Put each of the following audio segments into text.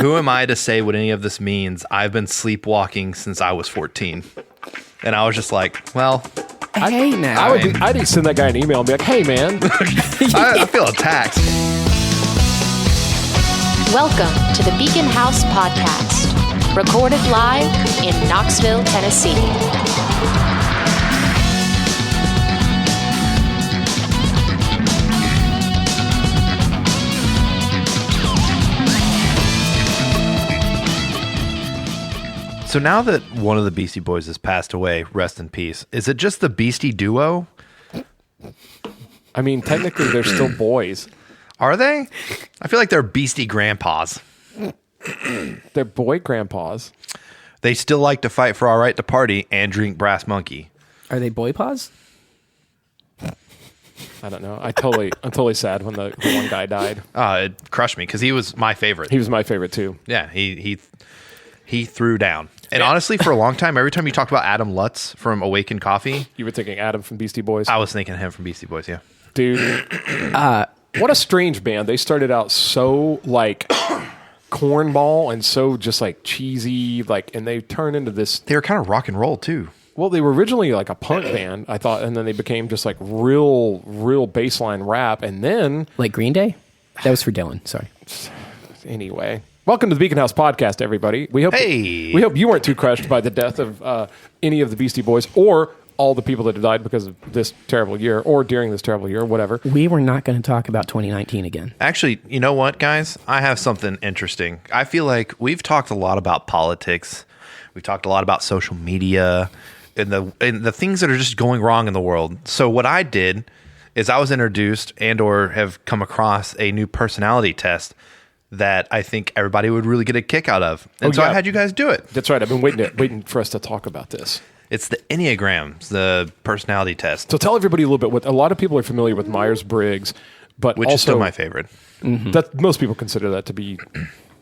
Who am I to say what any of this means? I've been sleepwalking since I was 14. And I was just like, well... Hey, now. I'd send that guy an email and be like, hey, man. I feel attacked. Welcome to the Beacon House Podcast, recorded live in Knoxville, Tennessee. So now that one of the Beastie Boys has passed away, rest in peace, is it just the Beastie Duo? I mean, technically, they're still boys. Are they? I feel like they're Beastie Grandpas. They're boy grandpas. They still like to fight for our right to party and drink Brass Monkey. Are they boy paws? I don't know. I'm totally sad when the one guy died. It crushed me because he was my favorite. He was my favorite too. Yeah, he threw down. And honestly, for a long time, every time you talked about Adam Lutz from Awakened Coffee, You were thinking Adam from Beastie Boys? I was thinking him from Beastie Boys, yeah. Dude. What a strange band. They started out so like cornball and so just like cheesy, and they turned into this. They were kind of rock and roll too. Well, they were originally like a punk band, I thought, and then they became just like real baseline rap. And then, Like Green Day? That was for Dylan. Sorry. anyway, welcome to the Beacon House Podcast, everybody. We hope you weren't too crushed by the death of any of the Beastie Boys or all the people that have died because of this terrible year or during this terrible year, or whatever. We were not going to talk about 2019 again. Actually, you know what, guys? I have something interesting. I feel like we've talked a lot about politics. We've talked a lot about social media and the things that are just going wrong in the world. So what I did is I was introduced and or have come across a new personality test that I think everybody would really get a kick out of. And I had you guys do it. That's right. I've been waiting for us to talk about this. It's the enneagram, the personality test. So tell everybody a little bit. What a lot of people are familiar with Myers-Briggs, but which also, is still my favorite. Mm-hmm. That most people consider that to be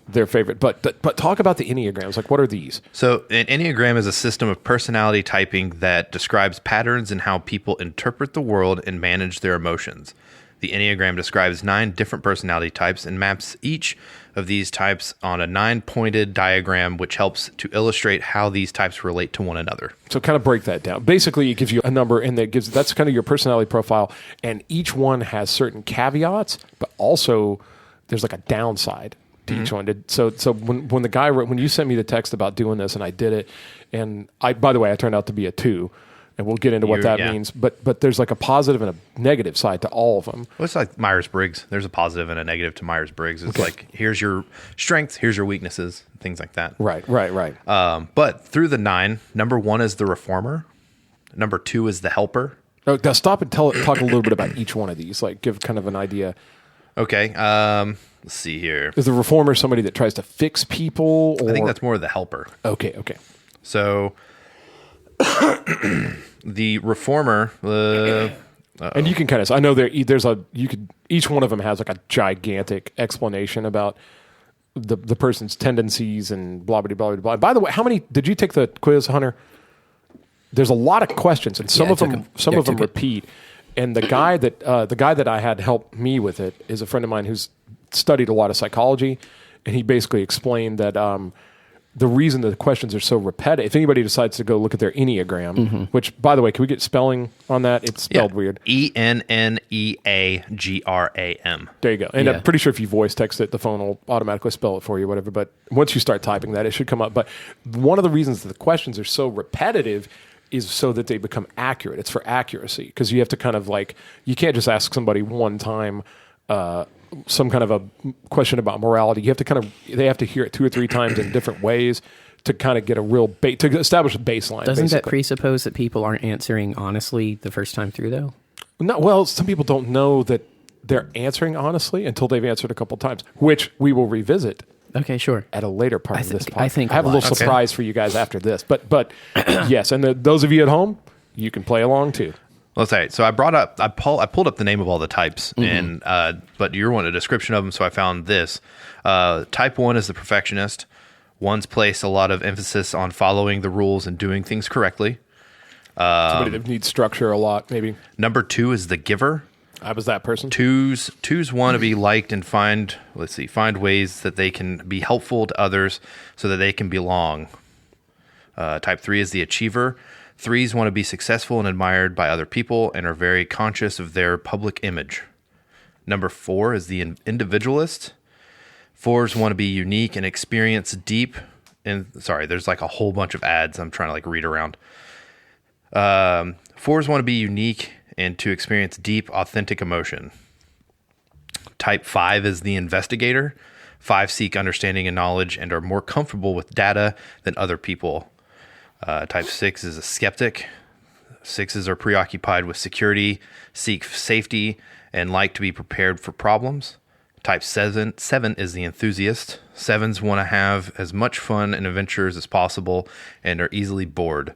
their favorite. But talk about the enneagrams. Like, what are these? So an enneagram is a system of personality typing that describes patterns in how people interpret the world and manage their emotions. The enneagram describes 9 different personality types and maps each of these types on a 9-pointed diagram, which helps to illustrate how these types relate to one another. So kind of break that down. Basically, it gives you a number, and that's kind of your personality profile, and each one has certain caveats, but also there's like a downside to each one. So when the guy when you sent me the text about doing this, and I did it, and by the way, I turned out to be a 2. And we'll get into what that means. But there's like a positive and a negative side to all of them. Well, it's like Myers-Briggs. There's a positive and a negative to Myers-Briggs. It's like, here's your strengths, here's your weaknesses, things like that. Right. But through the 9, number 1 is the reformer. Number 2 is the helper. Oh, now stop and talk a little bit about each one of these. Like, give kind of an idea. Okay. Let's see here. Is the reformer somebody that tries to fix people? Or? I think that's more the helper. Okay. So... the reformer, and you can kind of, I know each one of them has like a gigantic explanation about the person's tendencies and blah, blah, blah, blah. By the way, how many, did you take the quiz, Hunter? There's a lot of questions, and some of them repeat. And the guy that I had help me with it is a friend of mine who's studied a lot of psychology, and he basically explained that, the reason the questions are so repetitive, if anybody decides to go look at their enneagram, which, by the way, can we get spelling on that? It's spelled weird. enneagram. There you go. And I'm pretty sure if you voice text it, the phone will automatically spell it for you, whatever. But once you start typing that, it should come up. But one of the reasons that the questions are so repetitive is so that they become accurate. It's for accuracy, because you have to kind of like, you can't just ask somebody one time some kind of a question about morality. They have to hear it 2 or 3 times in different ways to kind of get a real to establish a baseline. Doesn't that presuppose that people aren't answering honestly the first time through, though? No, well, some people don't know that they're answering honestly until they've answered a couple times, which we will revisit. Okay, sure. At a later part of this podcast. I have a little surprise for you guys after this. But yes, and those of you at home, you can play along too. Let's say. So I pulled up the name of all the types, and but you wanted a description of them, so I found this. Type 1 is the perfectionist. One's placed a lot of emphasis on following the rules and doing things correctly. Somebody that needs structure a lot, maybe. Number 2 is the giver. I was that person. Twos want to be liked and find ways that they can be helpful to others so that they can belong. Type 3 is the achiever. Threes want to be successful and admired by other people and are very conscious of their public image. Number 4 is the individualist. Fours want to be unique and experience deep. And sorry, there's like a whole bunch of ads I'm trying to like read around. Fours want to be unique and to experience deep, authentic emotion. Type 5 is the investigator. 5 seek understanding and knowledge and are more comfortable with data than other people. Type 6 is a skeptic. 6s are preoccupied with security, seek safety, and like to be prepared for problems. Type 7 is the enthusiast. 7s want to have as much fun and adventures as possible and are easily bored.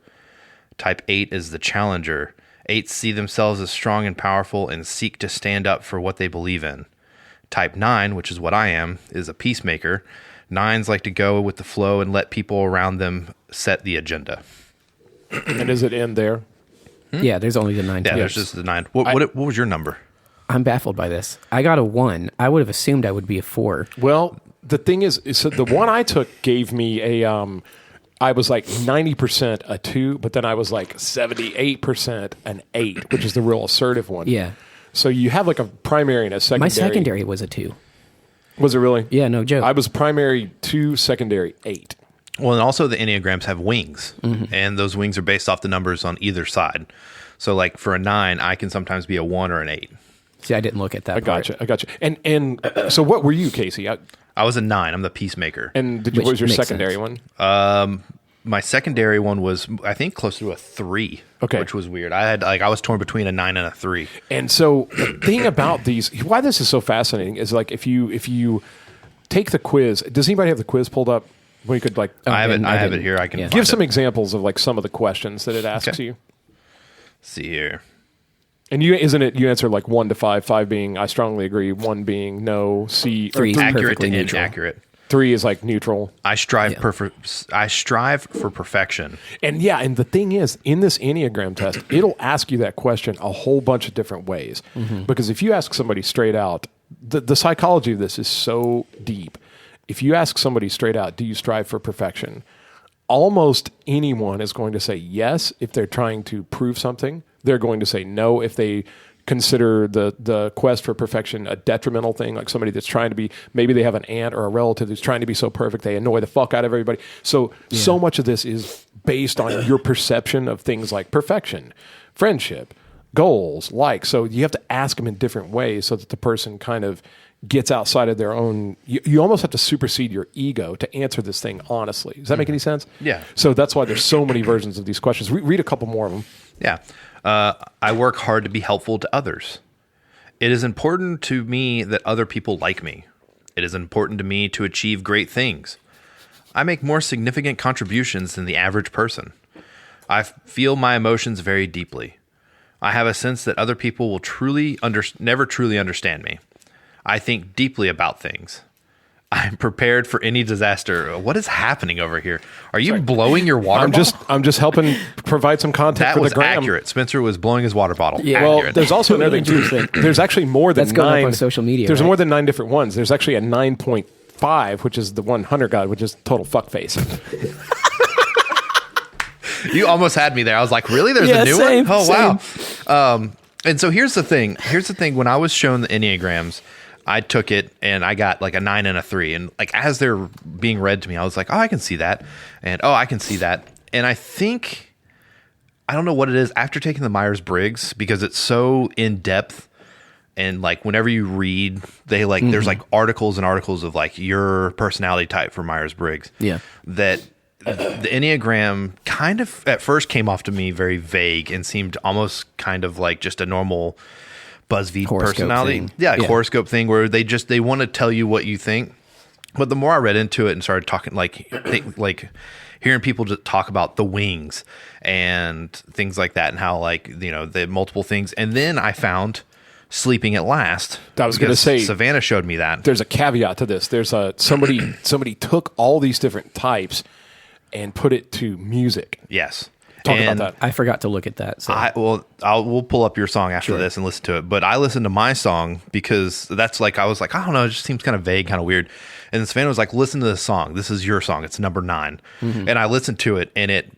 Type 8 is the challenger. 8s see themselves as strong and powerful and seek to stand up for what they believe in. Type 9, which is what I am, is a peacemaker. 9s like to go with the flow and let people around them set the agenda. And is it in there? Yeah, there's only the 9 Yeah, types. there's just the 9. What was your number? I'm baffled by this. I got a 1. I would have assumed I would be a 4. Well, the thing is so the one I took gave me I was like 90% a 2, but then I was like 78% an 8, which is the real assertive one. Yeah. So you have like a primary and a secondary. My secondary was a 2. Was it really? Yeah, no joke. I was primary 2, secondary 8. Well, and also the enneagrams have wings, and those wings are based off the numbers on either side. So, like for a 9, I can sometimes be a 1 or an 8. See, I didn't look at that. I got you. And so, what were you, Casey? I was a 9. I'm the peacemaker. And Which what was your makes secondary sense. one? My secondary one was, I think, close to a 3. Okay. Which was weird. I was torn between a 9 and a 3. And so, the thing about these, why this is so fascinating is like if you take the quiz. Does anybody have the quiz pulled up? Where you could like I have didn't. it here. I can Yeah. give find some it. examples of like some of the questions that it asks Okay. you. See here. And you answer like 1 to 5, 5 being I strongly agree, 1 being no, C, or 3 is Accurate perfectly to neutral. inaccurate. 3 is like neutral. I strive for perfection. And yeah, and the thing is, in this Enneagram test, it'll ask you that question a whole bunch of different ways. Because if you ask somebody straight out, the psychology of this is so deep. If you ask somebody straight out, do you strive for perfection? Almost anyone is going to say yes if they're trying to prove something. They're going to say no if they consider the quest for perfection a detrimental thing, like somebody that's trying to be, maybe they have an aunt or a relative who's trying to be so perfect they annoy the fuck out of everybody. So much of this is based on your perception of things like perfection, friendship, goals, likes. So you have to ask them in different ways so that the person kind of gets outside of their own. You almost have to supersede your ego to answer this thing honestly. Does that make any sense? Yeah. So that's why there's so many versions of these questions. Read a couple more of them. Yeah. I work hard to be helpful to others. It is important to me that other people like me. It is important to me to achieve great things. I make more significant contributions than the average person. I feel my emotions very deeply. I have a sense that other people will never truly understand me. I think deeply about things. I'm prepared for any disaster. What is happening over here? Are you blowing your water bottle? I'm just helping provide some content That for was the gram. accurate. Spencer was blowing his water bottle. Yeah. Well, Accurate. there's also another thing too. There's actually more than That's going up 9 on social media, There's right? more than 9 different ones. There's actually a 9.5, which is the one Hunter got, which is total fuckface. You almost had me there. I was like, really? There's Yeah, a new same, one? Oh, same. wow. And so here's the thing. When I was shown the Enneagrams, I took it and I got like a 9 and a 3. And like as they're being read to me, I was like, oh, I can see that. And oh, I can see that. And I don't know what it is after taking the Myers-Briggs, because it's so in depth. And like whenever you read, they like there's like articles and articles of like your personality type for Myers-Briggs. Yeah. That the Enneagram kind of at first came off to me very vague and seemed almost kind of like just a normal BuzzFeed Horoscope personality. thing. Yeah, Yeah. horoscope thing where they want to tell you what you think. But the more I read into it and started talking, like hearing people just talk about the wings and things like that and how like, you know, the multiple things. And then I found Sleeping at Last. I was going to because say, Savannah showed me that. there's a caveat to this. There's somebody took all these different types and put it to music. Yes. Talk about that. I forgot to look at that. So. We'll pull up your song after this and listen to it. But I listened to my song because that's like, I was like, I don't know, it just seems kind of vague, kind of weird. And Savannah was like, listen to this song. This is your song. It's number 9. Mm-hmm. And I listened to it and it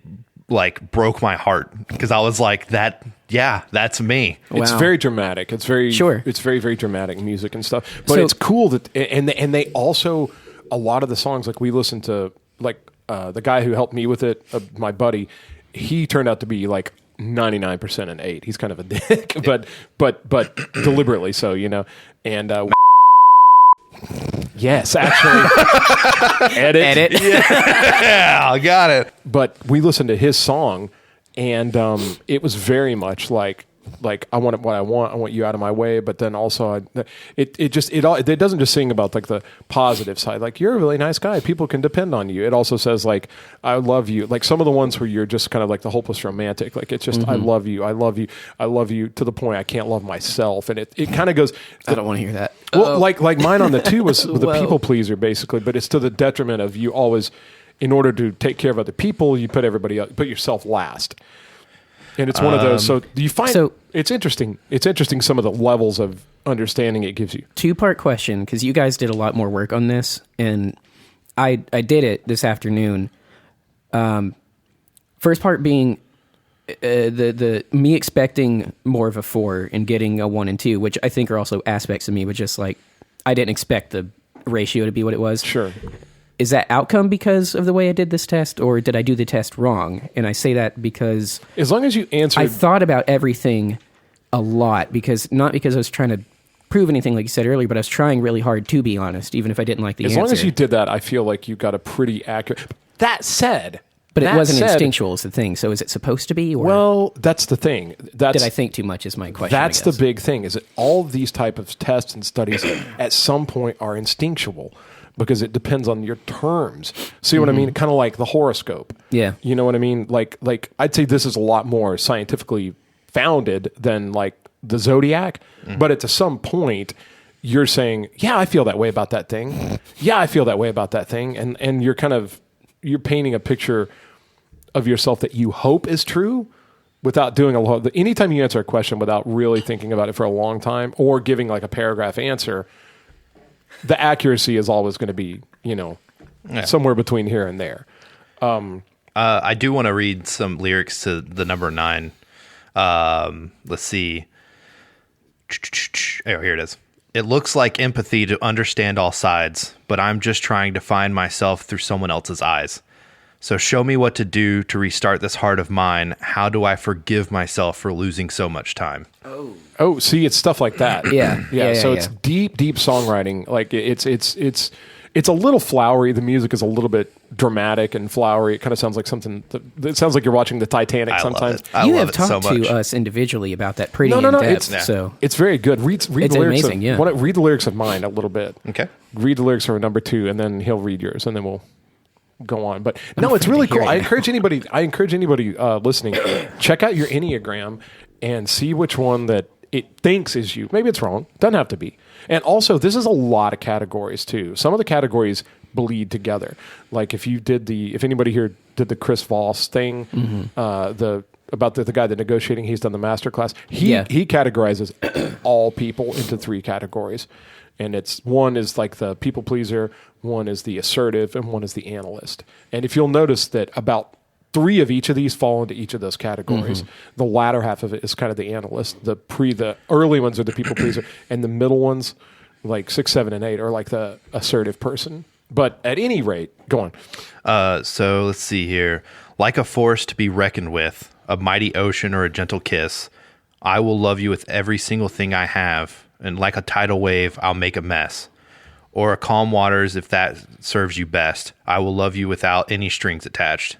like broke my heart because I was like, that's me. Wow. It's very dramatic. It's very It's very, very dramatic music and stuff. But it's cool that and they also, a lot of the songs, like we listened to, like the guy who helped me with it, my buddy, he turned out to be like 99% an 8. He's kind of a dick, but deliberately so, you know. And yes, actually, edit. Yeah, I got it. But we listened to his song, and it was very much like I want what I want. I want you out of my way. But then also, it doesn't just sing about like the positive side. Like, you're a really nice guy. People can depend on you. It also says like, I love you. Like some of the ones where you're just kind of like the hopeless romantic. Like it's just, I love you. I love you. I love you to the point I can't love myself. And it kind of goes. I don't want to hear that. Well, like mine on the 2 was the people pleaser basically, but it's to the detriment of you always, in order to take care of other people, you put yourself last. And it's one of those. So do you find it's interesting? It's interesting some of the levels of understanding it gives you. 2-part question, because you guys did a lot more work on this, and I did it this afternoon. First part being the me expecting more of a 4 and getting a 1 and 2, which I think are also aspects of me, but just like I didn't expect the ratio to be what it was. Sure. Is that outcome because of the way I did this test, or did I do the test wrong? And I say that because as long as you answer, I thought about everything a lot, not because I was trying to prove anything like you said earlier, but I was trying really hard to be honest, even if I didn't like the answer. As long as you did that, I feel like you got a pretty accurate. That said, but it wasn't instinctual is the thing. So is it supposed to be? Or well, that's the thing. Did I think too much is my question. That's the big thing, is that all of these type of tests and studies at some point are instinctual. Because it depends on your terms. See what I mean? Kind of like the horoscope. Yeah. You know what I mean? Like I'd say this is a lot more scientifically founded than like the zodiac. But at some point, you're saying, yeah, I feel that way about that thing. Yeah, I feel that way about that thing. And you're painting a picture of yourself that you hope is true without doing a lot. Anytime you answer a question without really thinking about it for a long time or giving like a paragraph answer, the accuracy is always going to be, somewhere between here and there. I do want to read some lyrics to the number 9. Let's see. Oh, here it is. It looks like empathy to understand all sides, but I'm just trying to find myself through someone else's eyes. So show me what to do to restart this heart of mine. How do I forgive myself for losing so much time? Oh, see, it's stuff like that. Yeah. So it's deep songwriting. Like it's a little flowery. The music is a little bit dramatic and flowery. It kind of sounds like something. It sounds like you're watching the Titanic sometimes. You have talked to us individually about that pretty in depth. So it's very good. Read the lyrics. Amazing. Read the lyrics of mine a little bit. Okay. Read the lyrics for number 2, and then he'll read yours, and then we'll go on. But no, it's really cool. I encourage anybody listening, check out your enneagram and see which one that it thinks is you. Maybe it's wrong. Doesn't have to be. And also, this is a lot of categories too. Some of the categories bleed together. Like if anybody here did the Chris Voss thing, about the guy that negotiating, he's done the master class. He categorizes all people into 3 categories. And one is like the people pleaser, one is the assertive, and one is the analyst. And if you'll notice that about 3 of each of these fall into each of those categories. The latter half of it is kind of the analyst. The early ones are the people pleaser, and the middle ones, like 6, 7, and 8, are like the assertive person. But at any rate, go on. So let's see here. Like a force to be reckoned with, a mighty ocean or a gentle kiss, I will love you with every single thing I have, and like a tidal wave, I'll make a mess. Or a calm waters, if that serves you best, I will love you without any strings attached.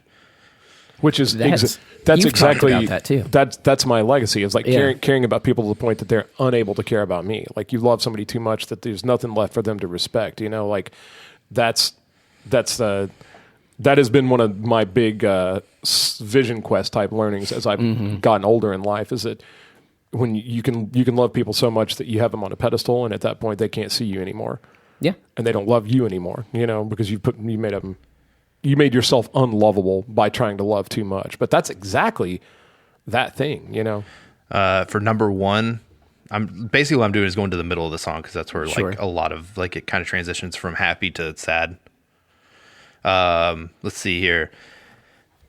Which is that's exactly about that too. That's my legacy. It's like caring about people to the point that they're unable to care about me. Like you love somebody too much that there's nothing left for them to respect. Like that has been one of my big vision quest type learnings as I've gotten older in life. Is that when you can love people so much that you have them on a pedestal, and at that point they can't see you anymore. Yeah, and they don't love you anymore. Because you made them you made yourself unlovable by trying to love too much. But that's exactly that thing, you know. For number one, what I'm doing is going to the middle of the song because that's where Sure. like a lot of like it kind of transitions from happy to sad. Let's see here.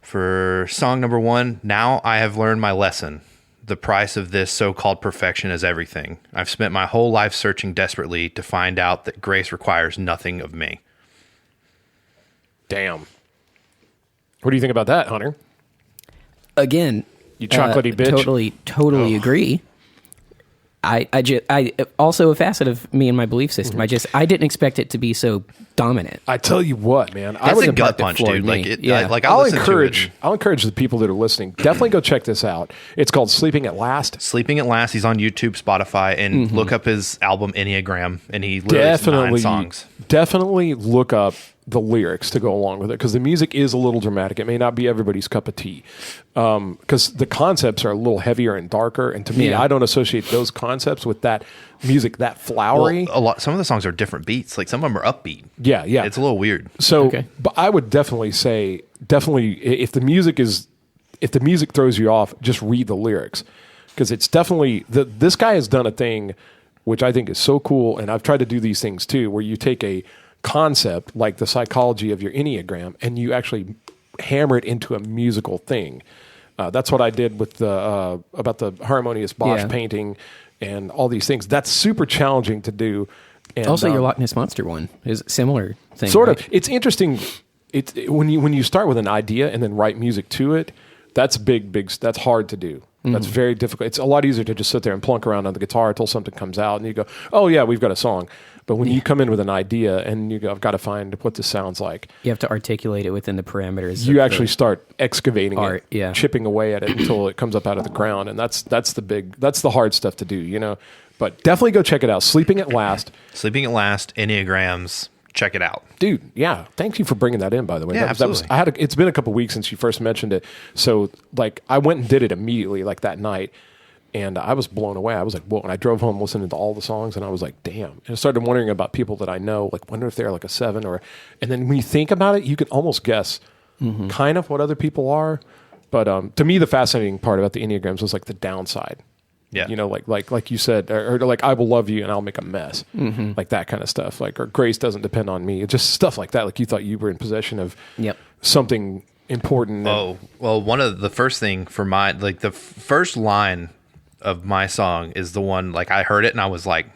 For song number one, now I have learned my lesson. The price of this so-called perfection is everything. I've spent my whole life searching desperately to find out that grace requires nothing of me. Damn. What do you think about that, Hunter? Again, You chocolatey bitch. Totally agree. I also a facet of me and my belief system. Mm-hmm. I didn't expect it to be so dominant. I tell you what, man. That's a the gut part that punch, floored dude. me. Like it, Yeah. I'll listen to it. I'll encourage the people that are listening. Definitely go check this out. It's called Sleeping at Last. Sleeping at Last. He's on YouTube, Spotify, and look up his album Enneagram, and he literally has 9 songs. Definitely look up the lyrics to go along with it because the music is a little dramatic. It may not be everybody's cup of tea because the concepts are a little heavier and darker. And to me, Yeah. I don't associate those concepts with that music that flowery. Well, some of the songs are different beats. Like some of them are upbeat. Yeah. It's a little weird. So, Okay. but I would definitely say, if the music throws you off, just read the lyrics because it's definitely this guy has done a thing which I think is so cool, and I've tried to do these things too, where you take a concept like the psychology of your enneagram and you actually hammer it into a musical thing. That's what I did with the about the harmonious Bosch painting and all these things. That's super challenging to do. And, Also, your Loch Ness Monster one is a similar thing. sort right? of. It's interesting. It's when you start with an idea and then write music to it. That's big. That's hard to do. That's very difficult. It's a lot easier to just sit there and plunk around on the guitar until something comes out and you go, oh yeah, we've got a song. But when you come in with an idea and you go, I've got to find what this sounds like. You have to articulate it within the parameters. You of actually start excavating art, it, chipping away at it until it comes up out of the ground. And that's the hard stuff to do, you know. But definitely go check it out. Sleeping at Last. Sleeping at Last, Enneagrams. Check it out. Dude, yeah. Thank you for bringing that in, by the way. Yeah, absolutely. It's been a couple weeks since you first mentioned it. So, like, I went and did it immediately, like, that night. And I was blown away. I was like, whoa. And I drove home listening to all the songs, and I was like, damn. And I started wondering about people that I know, like, wonder if they're like a 7 or... And then when you think about it, you can almost guess kind of what other people are. But to me, the fascinating part about the Enneagrams was, like, the downside. Yeah. You know, like you said, or like, I will love you and I'll make a mess. Like that kind of stuff. Like, or grace doesn't depend on me. Just stuff like that. Like you thought you were in possession of something important. Oh, well, one of the first thing for the first line of my song is the one, like, I heard it and I was like,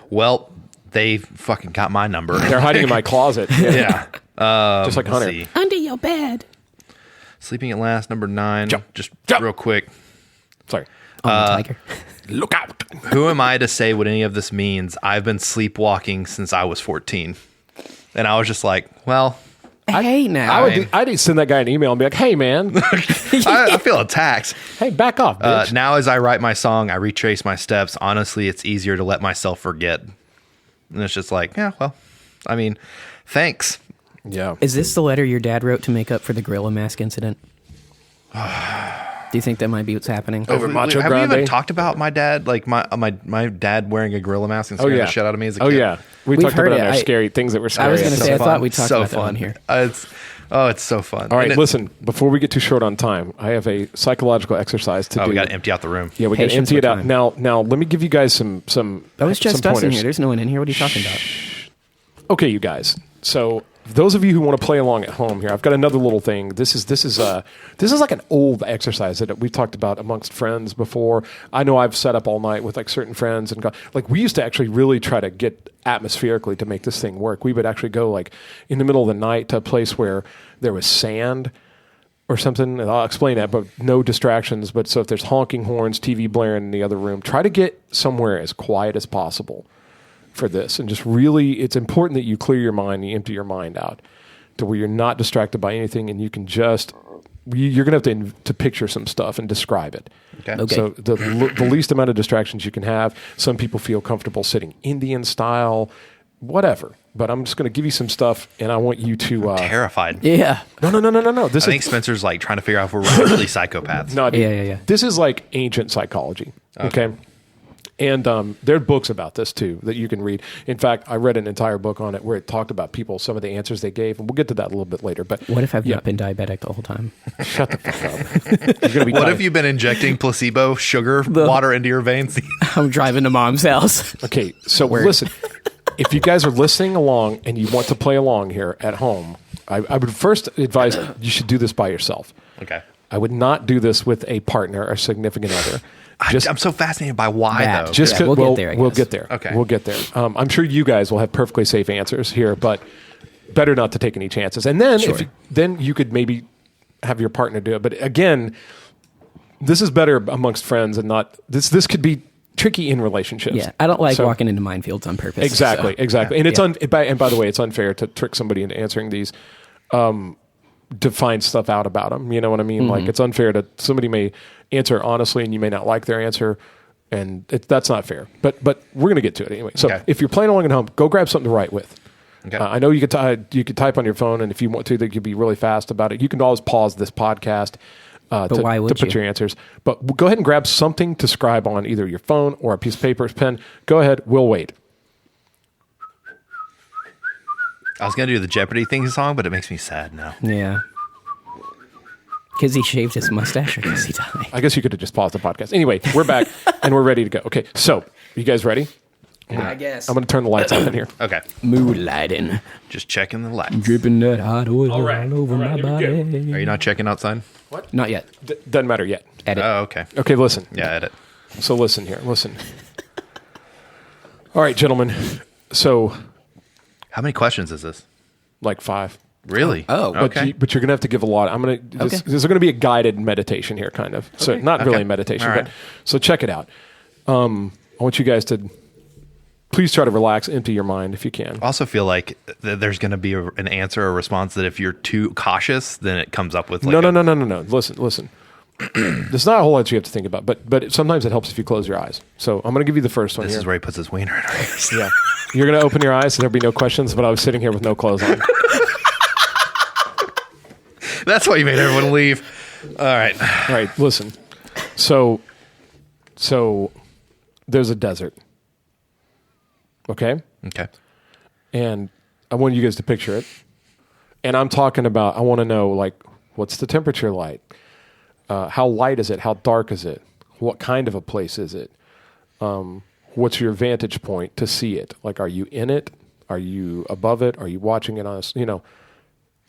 well, they fucking got my number. They're hiding in my closet. Yeah. Just like Hunter. See. Under your bed. Sleeping at Last, number 9. Jump. Just Jump. real quick. Sorry. On the tiger. Look out. Who am I to say what any of this means? I've been sleepwalking since I was 14. And I was just like, well, Hey, now. I'd send that guy an email and be like, hey, man. I feel attacked. Hey, back off, bitch. Now as I write my song, I retrace my steps. Honestly, it's easier to let myself forget. And it's just like, yeah, well, I mean, thanks. Yeah. Is this the letter your dad wrote to make up for the gorilla mask incident? Do you think that might be what's happening? Over Macho Have we Grande? even talked about my dad? Like my dad wearing a gorilla mask and scaring the shit out of me as a kid? Oh, yeah. We've talked heard about it. our scary things that were scary. I was going to say, I fun. thought we talked So about that fun. on here. It's so fun. All right, And listen, before we get too short on time, I have a psychological exercise to do. we got to empty out the room. Yeah, we got to Patience empty it with out. time. Now, let me give you guys some That was just some us in pointers. here. There's no one in here. What are you talking about? Okay, you guys. So those of you who want to play along at home here, I've got another little thing. This is like an old exercise that we've talked about amongst friends before. I know I've sat up all night with like certain friends and like we used to actually really try to get atmospherically to make this thing work. We would actually go like in the middle of the night to a place where there was sand or something. And I'll explain that, but no distractions. But so if there's honking horns, TV blaring in the other room, try to get somewhere as quiet as possible for this. And just really, it's important that you clear your mind, you empty your mind out to where you're not distracted by anything and you can just, you're going to have to picture some stuff and describe it. Okay. So the least amount of distractions you can have. Some people feel comfortable sitting Indian style, whatever. But I'm just going to give you some stuff and I want you to... Terrified. Yeah. No. This I think Spencer's like trying to figure out if we're actually psychopaths. No, dude. Yeah. This is like ancient psychology. Okay. And there are books about this too that you can read. In fact, I read an entire book on it where it talked about people, some of the answers they gave, and we'll get to that a little bit later. But What if I've not been diabetic the whole time? shut the fuck up. You're gonna be What if you've been injecting placebo sugar water into your veins? I'm driving to mom's house. Okay, so listen. If you guys are listening along and you want to play along here at home, I would first advise you should do this by yourself. Okay. I would not do this with a partner or significant other. I'm so fascinated by why, That. though. Just Yeah, we'll get there, I we'll guess. get there. Okay. We'll get there. I'm sure you guys will have perfectly safe answers here, but better not to take any chances. And then then you could maybe have your partner do it. But again, this is better amongst friends and not this could be tricky in relationships. Yeah, I don't like So- walking into minefields on purpose. Exactly, so. exactly. And it's and by the way, it's unfair to trick somebody into answering these to find stuff out about them. You know what I mean? Like it's unfair to somebody may answer honestly and you may not like their answer, and that's not fair. But we're gonna get to it anyway. So if you're playing along at home, go grab something to write with. Okay. I know you could type on your phone, and if you want to, they could be really fast about it. You can always pause this podcast. To, why would to put you? your answers. But go ahead and grab something to scribe on, either your phone or a piece of paper, pen. Go ahead. We'll wait. I was going to do the Jeopardy theme song, but it makes me sad now. Yeah. Because he shaved his mustache or because he died? I guess you could have just paused the podcast. Anyway, we're back and we're ready to go. Okay, so you guys ready? I guess. I'm going to turn the lights off in here. Okay. Mood lighting. Just checking the lights. Dripping that hot oil all, right. over All right, my here we body. Are you not checking outside? Not yet. Doesn't matter yet. Edit. Oh, okay. Okay, listen. Yeah, edit. So listen here. Listen. All right, gentlemen. So How many questions is this? like 5. Really? Oh. okay. But you're going to have to give a lot. I'm going to. Okay. There's going to be a guided meditation here, kind of. So not really a meditation, All right. but so check it out. I want you guys to please try to relax, empty your mind if you can. I also feel like there's going to be an answer or response that if you're too cautious, then it comes up with like No. Listen. There's not a whole lot you have to think about, but sometimes it helps if you close your eyes. So I'm going to give you the first one. This here. is where he puts his wiener in our ears. Yeah. You're going to open your eyes, and there'll be no questions, but I was sitting here with no clothes on. That's why you made everyone leave. All right. All right, listen. So there's a desert. Okay? Okay. And I want you guys to picture it. And I'm talking about, I want to know, like, what's the temperature like? How light is it? How dark is it? What kind of a place is it? What's your vantage point to see it? Like, are you in it? Are you above it? Are you watching it on a,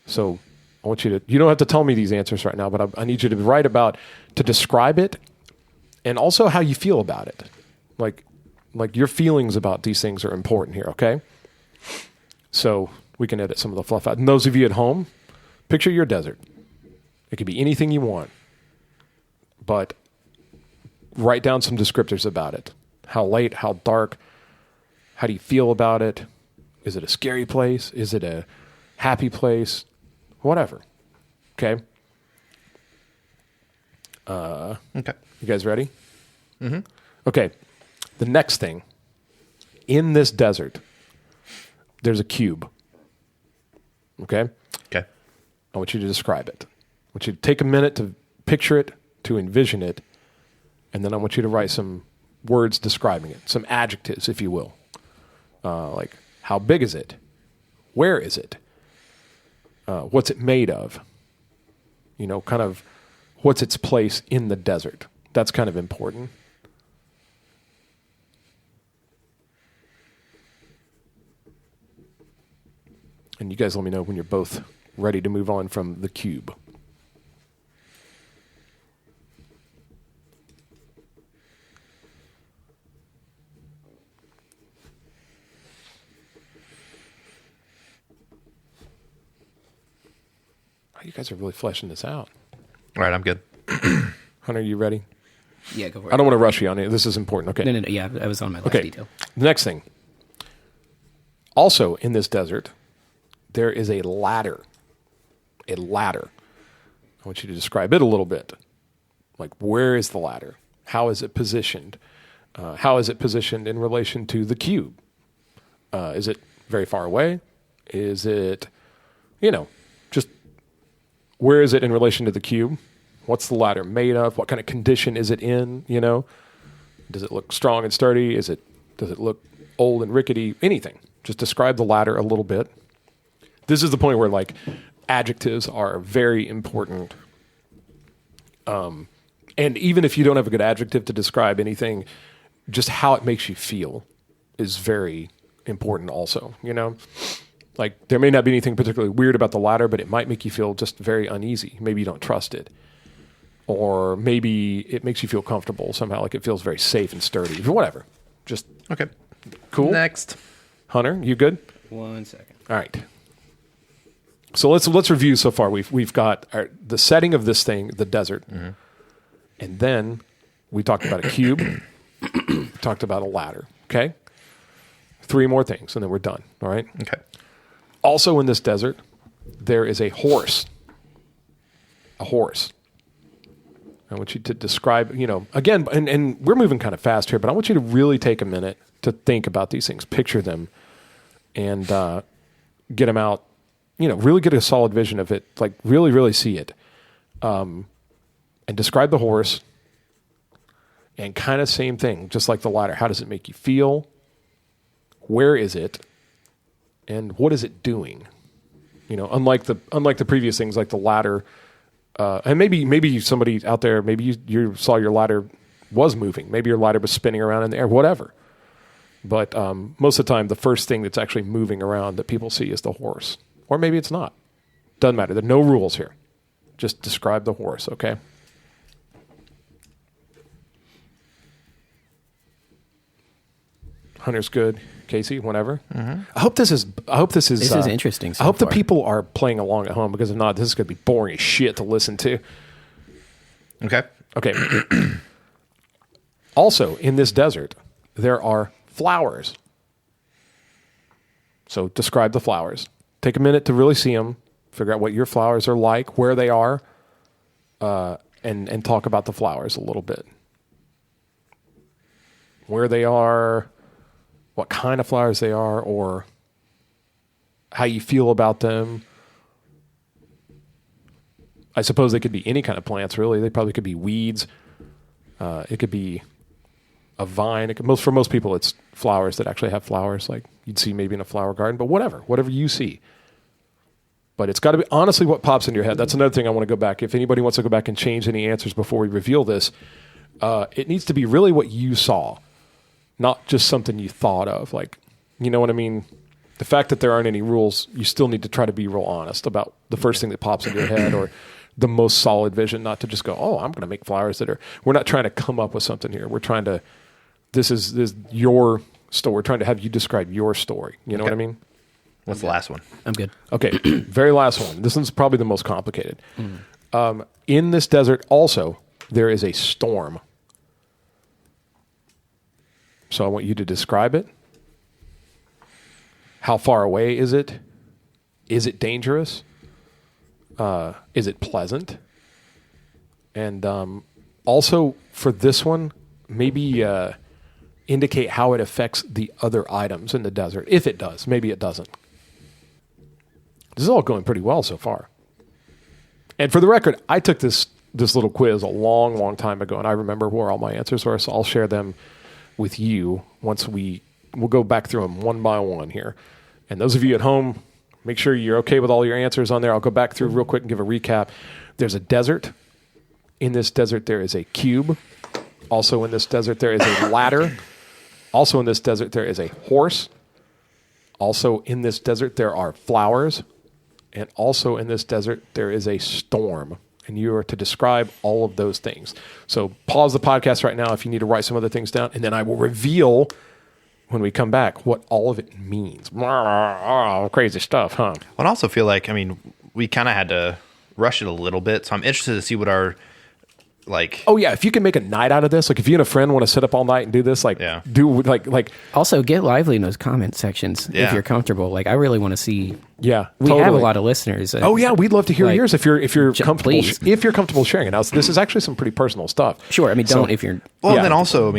so I want you to, you don't have to tell me these answers right now, but I need you to write to describe it and also how you feel about it. Like your feelings about these things are important here, okay? So we can edit some of the fluff out. And those of you at home, picture your desert. It could be anything you want, but write down some descriptors about it. How light, how dark, how do you feel about it? Is it a scary place? Is it a happy place? Whatever. Okay? Okay. You guys ready? Mm-hmm. Okay. The next thing, in this desert, there's a cube. Okay? Okay. I want you to describe it. I want you to take a minute to picture it, to envision it, and then I want you to write some words describing it, some adjectives, if you will. Like, how big is it? Where is it? What's it made of? Kind of what's its place in the desert? That's kind of important. And you guys let me know when you're both ready to move on from the cube. Oh, you guys are really fleshing this out. All right. I'm good. Hunter, you ready? Yeah, go for it. I don't want to rush you on it. This is important. Okay. No. Yeah, I was on my last Okay. detail. The next thing. Also in this desert, there is a ladder. A ladder. I want you to describe it a little bit. Like, where is the ladder? How is it positioned? How is it positioned in relation to the cube? Is it very far away? Is it, just where is it in relation to the cube? What's the ladder made of? What kind of condition is it in? Does it look strong and sturdy? Does it look old and rickety? Anything. Just describe the ladder a little bit. This is the point where like adjectives are very important. And even if you don't have a good adjective to describe anything, just how it makes you feel is very important also, you know? Like there may not be anything particularly weird about the ladder, but it might make you feel just very uneasy. Maybe you don't trust it. Or maybe it makes you feel comfortable somehow, like it feels very safe and sturdy, or whatever. Just Okay. cool. Next. Hunter, you good? 1 second. All right. So let's review so far. We've got the setting of this thing, the desert, and then we talked about a cube. We talked about a ladder. Okay. 3 more things, and then we're done. All right. Okay. Also in this desert, there is a horse. A horse. I want you to describe, again, and we're moving kind of fast here, but I want you to really take a minute to think about these things, picture them, and get them out, really get a solid vision of it, like really, really see it. And describe the horse, and kind of same thing, just like the ladder. How does it make you feel? Where is it? And what is it doing? Unlike the previous things, like the ladder. And maybe somebody out there, maybe you saw your ladder was moving. Maybe your ladder was spinning around in the air, whatever. But most of the time, the first thing that's actually moving around that people see is the horse. Or maybe it's not. Doesn't matter. There are no rules here. Just describe the horse, okay? Hunter's good. Casey, whatever. Mm-hmm. I hope this is. This is interesting. So I hope far. the people are playing along at home, because if not, this is going to be boring as shit to listen to. Okay. Okay. Also, in this desert, there are flowers. So describe the flowers. Take a minute to really see them. Figure out what your flowers are like, where they are, and talk about the flowers a little bit. Where they are, what kind of flowers they are, or how you feel about them. I suppose they could be any kind of plants, really. They probably could be weeds. It could be a vine. For most people, it's flowers that actually have flowers, like you'd see maybe in a flower garden, but whatever you see. But it's got to be honestly what pops in your head. That's another thing I want to go back. If anybody wants to go back and change any answers before we reveal this, it needs to be really what you saw, not just something you thought of. Like, you know what I mean? The fact that there aren't any rules, you still need to try to be real honest about the first thing that pops into your head, or the most solid vision, not to just go, oh, I'm going to make flowers that are... We're not trying to come up with something here. We're trying to... This is your story. We're trying to have you describe your story. You know what I mean? What's the last one? I'm good. Okay, very last one. This one's probably the most complicated. In this desert also, there is a storm. So I want you to describe it. How far away is it? Is it dangerous? Is it pleasant? And also for this one, maybe indicate how it affects the other items in the desert. If it does, maybe it doesn't. This is all going pretty well so far. And for the record, I took this little quiz a long, long time ago, and I remember where all my answers were, so I'll share them with you once we'll go back through them one by one here. And those of you at home, make sure you're okay with all your answers on there. I'll go back through real quick and give a recap. There's a desert. In this desert, there is a cube. Also in this desert, there is a ladder. Also in this desert, there is a horse. Also in this desert, there are flowers. And also in this desert, there is a storm. And you are to describe all of those things. So pause the podcast right now if you need to write some other things down. And then I will reveal, when we come back, what all of it means. Crazy stuff, huh? I also feel like, we kind of had to rush it a little bit. So I'm interested to see what our... Oh yeah, if you can make a night out of this, like if you and a friend want to sit up all night and do this, do like. Also, get lively in those comment sections Yeah. if you're comfortable. Like, I really want to see. Yeah, We have a lot of listeners. Oh yeah, we'd love to hear yours if you're comfortable. please. If you're comfortable sharing it. Now, this is actually some pretty personal stuff. Sure, don't if you're. Well, Yeah. and then also,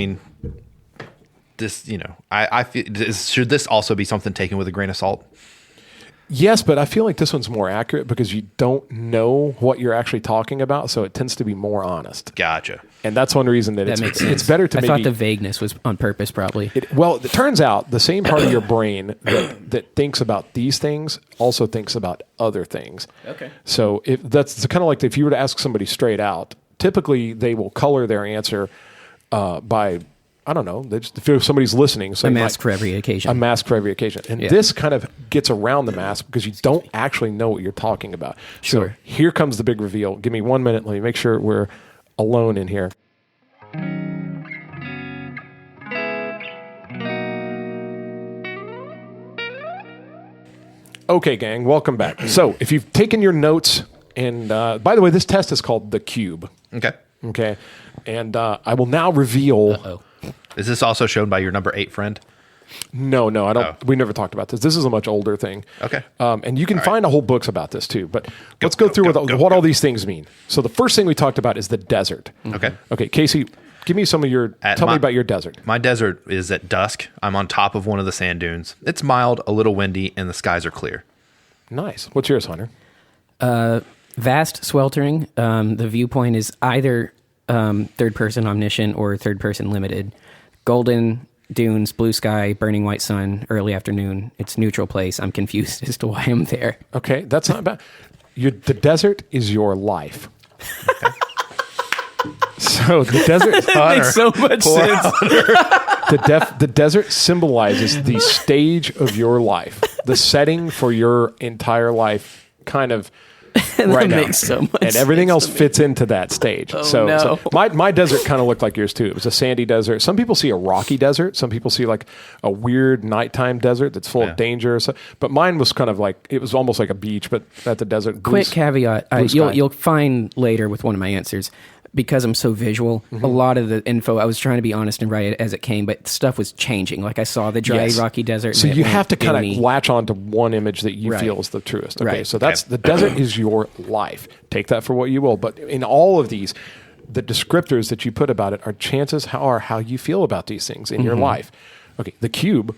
this, I feel, should this also be something taken with a grain of salt? Yes, but I feel like this one's more accurate because you don't know what you're actually talking about, so it tends to be more honest. Gotcha. And that's one reason that makes sense. it's better to I maybe... thought the vagueness was on purpose, probably. It turns out the same part of your brain that thinks about these things also thinks about other things. Okay. So if that's kind of like if you were to ask somebody straight out, typically they will color their answer by... I don't know. If somebody's listening, so a mask for every occasion. A mask for every occasion, and this kind of gets around the mask because you don't actually know what you're talking about. Sure. So here comes the big reveal. Give me 1 minute. Let me make sure we're alone in here. Okay, gang, welcome back. So if you've taken your notes, and by the way, this test is called the Cube. Okay, and I will now reveal. Uh-oh. Is this also shown by your number 8 friend? No, I don't. Oh. We never talked about this. This is a much older thing. Okay. And you can find whole books about this too. But let's go through what all these things mean. So the first thing we talked about is the desert. Okay. Okay, Casey, give me some of your. Tell me about your desert. My desert is at dusk. I'm on top of one of the sand dunes. It's mild, a little windy, and the skies are clear. Nice. What's yours, Hunter? Vast, sweltering. The viewpoint is either third person omniscient or third person limited. Golden dunes, blue sky, burning white sun, early afternoon. It's neutral place. I'm confused as to why I'm there. Okay, that's not bad. The desert is your life. So the desert Makes so much sense. the desert symbolizes the stage of your life, the setting for your entire life, kind of. Right now. Makes so much and everything sense else to me. fits into that stage. Oh, so no. my desert kind of looked like yours too. It was a sandy desert. Some people see a rocky desert. Some people see like a weird nighttime desert that's full of danger. But mine was kind of like, it was almost like a beach, but at the desert. Quick caveat. You'll find later with one of my answers, because I'm so visual, a lot of the info, I was trying to be honest and write it as it came, but stuff was changing. Like I saw the dry, rocky desert. So you have to kind of latch on to one image that you feel is the truest. Okay, so that's the desert is your life. Take that for what you will. But in all of these, the descriptors that you put about it are chances how you feel about these things in your life. Okay, the cube.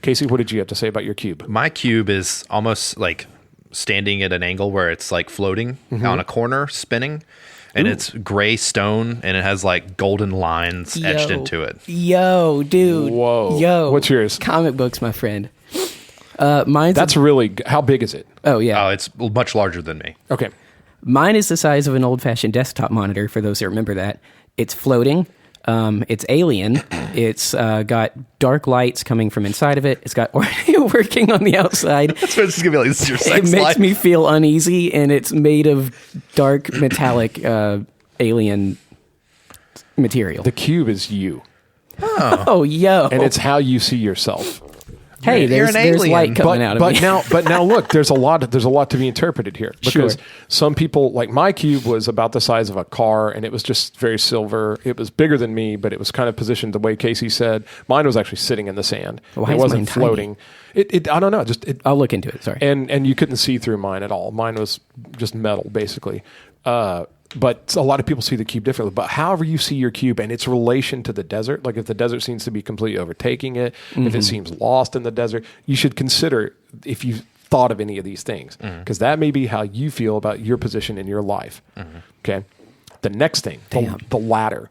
Casey, what did you have to say about your cube? My cube is almost like standing at an angle where it's like floating on a corner, spinning. And it's gray stone, and it has like golden lines etched into it. Yo, dude. Whoa. Yo. What's yours? Comic books, my friend. Mine's That's really... How big is it? Oh, yeah. Oh, it's much larger than me. Okay. Mine is the size of an old-fashioned desktop monitor, for those who remember that. It's floating. It's alien. It's got dark lights coming from inside of it. It's got working on the outside. That's what it's going to be like. This is your sex It makes life. me feel uneasy, and it's made of dark metallic alien material. The cube is you. Oh, yo. And it's how you see yourself. Hey, You're there's an alien. light coming out of me. But now look, there's a lot to be interpreted here, because some people, like my cube was about the size of a car, and it was just very silver. It was bigger than me, but it was kind of positioned the way Casey said. Mine was actually sitting in the sand. Why it is wasn't mine tiny? floating. It I don't know. I'll look into it. Sorry. And you couldn't see through mine at all. Mine was just metal, basically. But a lot of people see the cube differently. But however you see your cube and its relation to the desert, like if the desert seems to be completely overtaking it, if it seems lost in the desert, you should consider if you thought of any of these things, because that may be how you feel about your position in your life. Okay. The next thing, the ladder.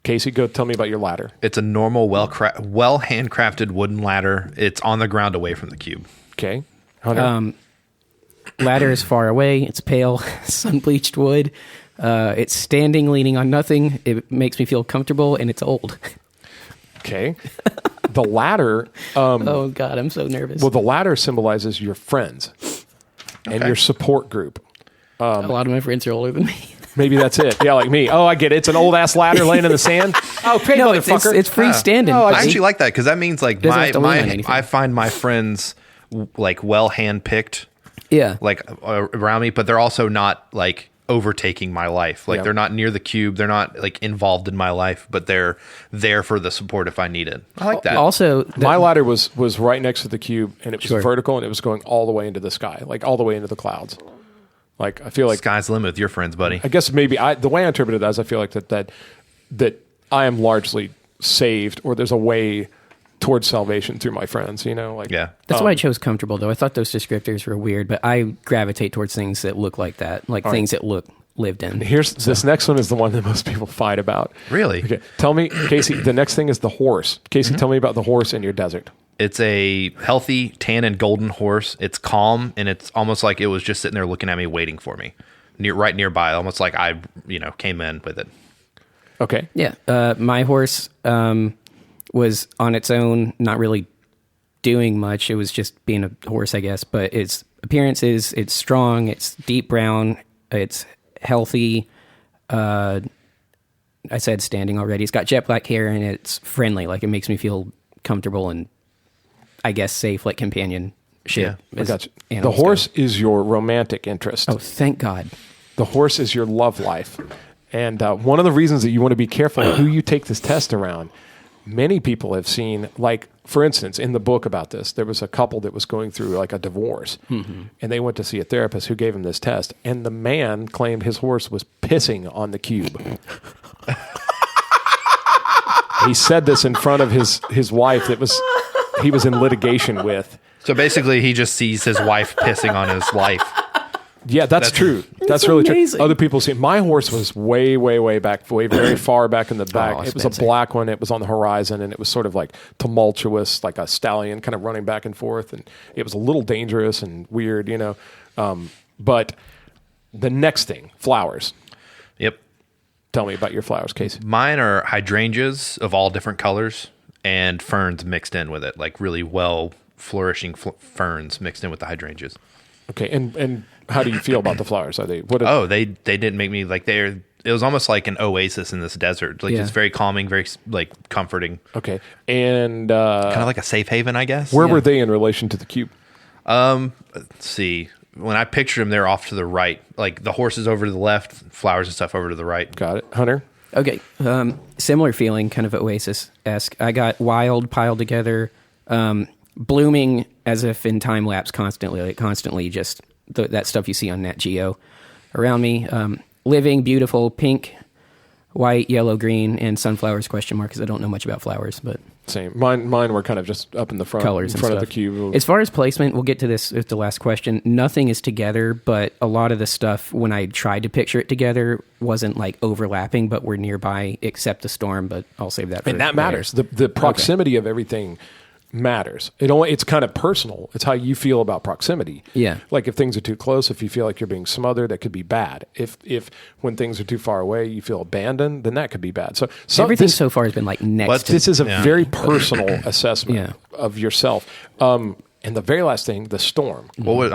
Casey, go tell me about your ladder. It's a normal, well handcrafted wooden ladder. It's on the ground away from the cube. Okay. Hunter? Ladder is far away. It's pale, sun-bleached wood. It's standing, leaning on nothing. It makes me feel comfortable, and it's old. Okay. The ladder... oh, God, I'm so nervous. Well, the ladder symbolizes your friends and your support group. A lot of my friends are older than me. Maybe that's it. Yeah, like me. Oh, I get it. It's an old-ass ladder laying in the sand. Oh, hey, No, it's motherfucker. freestanding. I buddy. actually like that, because that means like Doesn't have to lean on anything. I find my friends like well handpicked, Yeah. like around me, but they're also not like overtaking my life. Like they're not near the cube. They're not like involved in my life, but they're there for the support if I need it. I like that. Also, My ladder was right next to the cube, and it was vertical, and it was going all the way into the sky, like all the way into the clouds. Like I feel like Sky's the limit with your friends, buddy. I guess maybe the way I interpret it as I feel like that I am largely saved, or there's a way towards salvation through my friends, like Yeah. That's why I chose comfortable, though. I thought those descriptors were weird, but I gravitate towards things that look like that, like things that look lived in. This next one is the one that most people fight about. Really? Okay, tell me, Casey. The next thing is the horse. Casey, tell me about the horse in your desert. It's a healthy tan and golden horse. It's calm, and it's almost like it was just sitting there looking at me, waiting for me, right nearby, almost like I, came in with it. Okay. Yeah. My horse was on its own, not really doing much. It was just being a horse, I guess. But its appearance is it's strong, it's deep brown, it's healthy. I said standing already. It's got jet black hair, and it's friendly. Like, it makes me feel comfortable and, I guess, safe, like companionship. Yeah, I got you. The horse is your romantic interest. Oh, thank God. The horse is your love life. And one of the reasons that you want to be careful who you take this test around, many people have seen, like, for instance, in the book about this, there was a couple that was going through like a divorce, and they went to see a therapist who gave him this test, and the man claimed his horse was pissing on the cube. He said this in front of his wife that he was in litigation with. So basically, he just sees his wife pissing on his life. Yeah, that's true. That's really amazing. true. Other people see my horse was way, way, way back, very far back in the back. It was a black one. It was on the horizon, and it was sort of like tumultuous, like a stallion kind of running back and forth. And it was a little dangerous and weird, But the next thing, flowers. Yep. Tell me about your flowers, Casey. Mine are hydrangeas of all different colors and ferns mixed in with it, like really well flourishing ferns mixed in with the hydrangeas. Okay, and how do you feel about the flowers? Are they? They didn't make me like they're. It was almost like an oasis in this desert. Like it's very calming, very like comforting. Okay, and kind of like a safe haven, I guess. Where were they in relation to the cube? Let's see. When I pictured them, they're off to the right. Like the horses over to the left, flowers and stuff over to the right. Got it, Hunter. Okay, similar feeling, kind of Oasis-esque. I got wild piled together, blooming as if in time lapse constantly, just that stuff you see on Nat Geo around me. Living, beautiful, pink, white, yellow, green, and sunflowers, because I don't know much about flowers, but... Same. Mine were kind of just up in the front, colors in front and of the cube. As far as placement, we'll get to this with the last question. Nothing is together, but a lot of the stuff, when I tried to picture it together, wasn't like overlapping, but were nearby, except the storm, but I'll save that for And that matters. The proximity of everything matters. It's kind of personal. It's how you feel about proximity. Yeah. Like if things are too close, if you feel like you're being smothered, that could be bad. If when things are too far away, you feel abandoned, then that could be bad. So everything so far has been like next to... This is a very personal assessment of yourself. And the very last thing, the storm. What were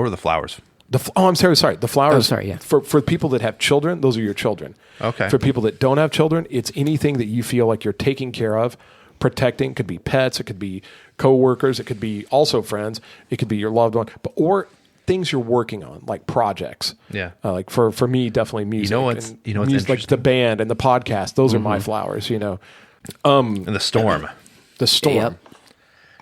the flowers? I'm sorry. The flowers. Oh, sorry, yeah. For people that have children, those are your children. Okay. For people that don't have children, it's anything that you feel like you're taking care of, protecting. It could be pets, it could be coworkers, it could be also friends, it could be your loved one, or things you're working on, like projects. Yeah. Like for me, definitely music. You know what's music, like the band and the podcast. Those are my flowers. And the storm. The storm. Yep.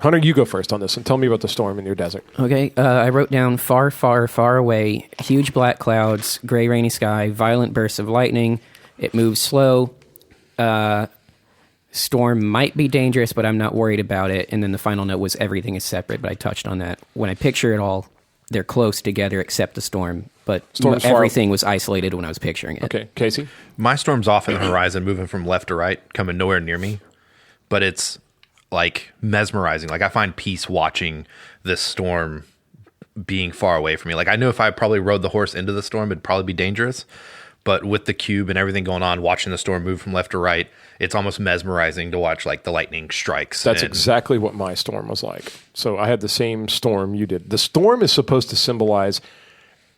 Hunter, you go first on this and tell me about the storm in your desert. Okay, I wrote down far, far, far away, huge black clouds, gray, rainy sky, violent bursts of lightning. It moves slow. Storm might be dangerous, but I'm not worried about it. And then the final note was everything is separate, but I touched on that. When I picture it all, they're close together except the storm, but everything was isolated when I was picturing it. Okay, Casey? My storm's off in the horizon, moving from left to right, coming nowhere near me, but it's like mesmerizing. Like I find peace watching this storm being far away from me. Like I knew if I probably rode the horse into the storm, it'd probably be dangerous. But with the cube and everything going on, watching the storm move from left to right, it's almost mesmerizing to watch like the lightning strikes. That's exactly what my storm was like. So I had the same storm you did. The storm is supposed to symbolize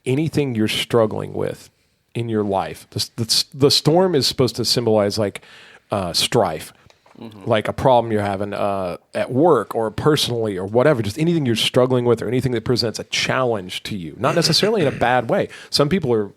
anything you're struggling with in your life. The storm is supposed to symbolize like strife. Like a problem you're having at work or personally or whatever, just anything you're struggling with or anything that presents a challenge to you, not necessarily in a bad way. Some people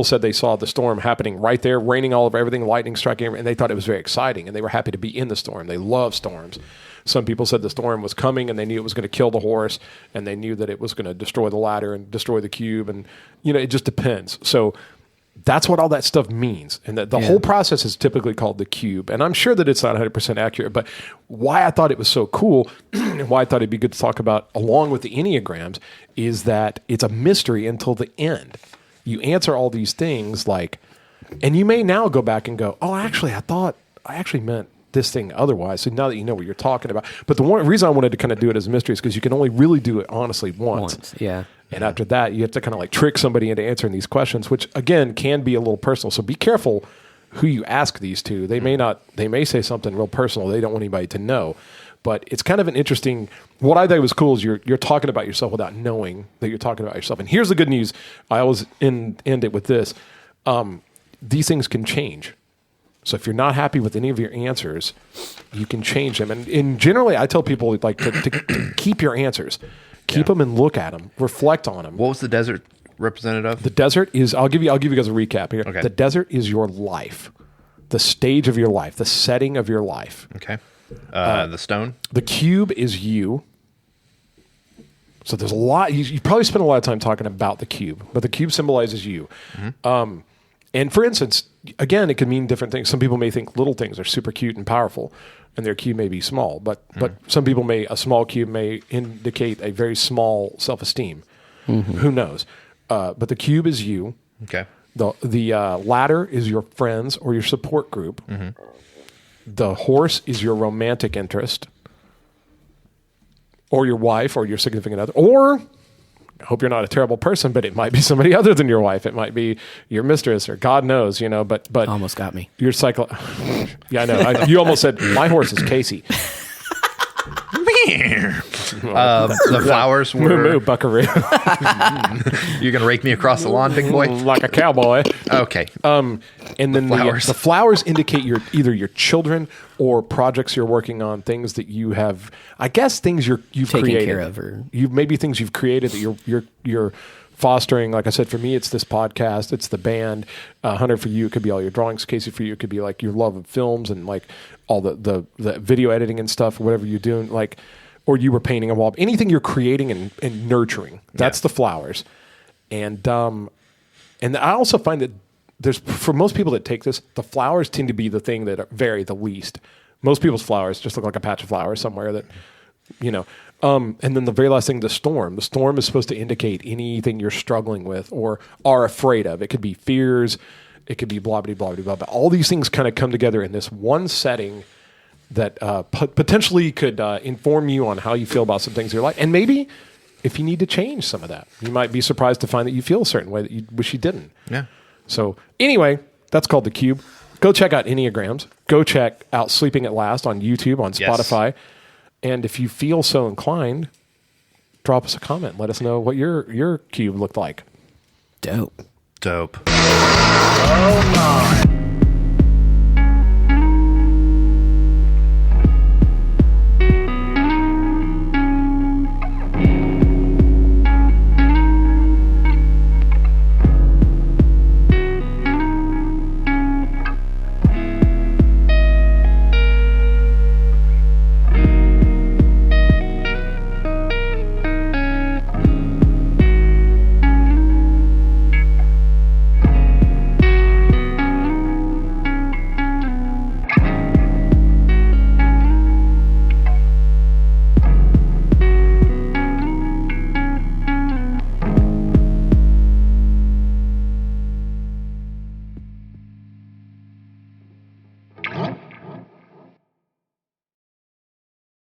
said they saw the storm happening right there, raining all over everything, lightning striking, and they thought it was very exciting and they were happy to be in the storm. They love storms. Some people said the storm was coming and they knew it was going to kill the horse and they knew that it was going to destroy the ladder and destroy the cube. And, it just depends. So That's what all that stuff means. And the whole process is typically called the cube. And I'm sure that it's not 100% accurate, but why I thought it was so cool and why I thought it'd be good to talk about along with the enneagrams is that it's a mystery until the end. You answer all these things and you may now go back and go, oh, actually, I thought I actually meant this thing otherwise. So now that you know what you're talking about. But the one reason I wanted to kind of do it as a mystery is because you can only really do it honestly once. Yeah. And after that, you have to kind of trick somebody into answering these questions, which again can be a little personal. So be careful who you ask these to. They may say something real personal. They don't want anybody to know. But it's kind of an interesting, what I thought was cool is you're talking about yourself without knowing that you're talking about yourself. And here's the good news. I always end it with this. These things can change. So if you're not happy with any of your answers, you can change them. And generally, I tell people to keep your answers. Keep them and look at them. Reflect on them. What was the desert represented of? The desert is, I'll give you guys a recap here. Okay. The desert is your life. The stage of your life. The setting of your life. Okay. The stone? The cube is you. So there's a lot, you probably spend a lot of time talking about the cube, but the cube symbolizes you. Mm-hmm. And for instance, again, it can mean different things. Some people may think little things are super cute and powerful, and their cube may be small. But some people a small cube may indicate a very small self-esteem. Mm-hmm. Who knows? But the cube is you. Okay. The ladder is your friends or your support group. Mm-hmm. The horse is your romantic interest, or your wife, or your significant other, or I hope you're not a terrible person, but it might be somebody other than your wife. It might be your mistress, or God knows, but almost got me. Your cycle. Yeah, I know. You almost said my horse is Casey. The flowers were... Moo, buckaroo. You're going to rake me across the lawn, big boy? Like a cowboy. Okay. And then the flowers indicate either your children or projects you're working on, things that you have, I guess things you've taken created. Care of, or maybe things you've created that you're fostering. Like I said, for me, it's this podcast, it's the band. Hunter, for you, it could be all your drawings. Casey, for you, it could be like your love of films and like all the video editing and stuff, or whatever you're doing, or you were painting a wall. Anything you're creating and nurturing, that's the flowers. And I also find that for most people that take this, the flowers tend to be the thing that vary the least. Most people's flowers just look like a patch of flowers somewhere that, and then the very last thing, the storm. The storm is supposed to indicate anything you're struggling with or are afraid of. It could be fears. It could be blah, blah, blah, blah, blah. But all these things kind of come together in this one setting that potentially could inform you on how you feel about some things in your life. And maybe if you need to change some of that, you might be surprised to find that you feel a certain way that you wish you didn't. Yeah. So anyway, that's called the cube. Go check out Enneagrams. Go check out Sleeping at Last on YouTube, on Spotify. Yes. And if you feel so inclined, drop us a comment. Let us know what your cube looked like. Dope. Oh, my.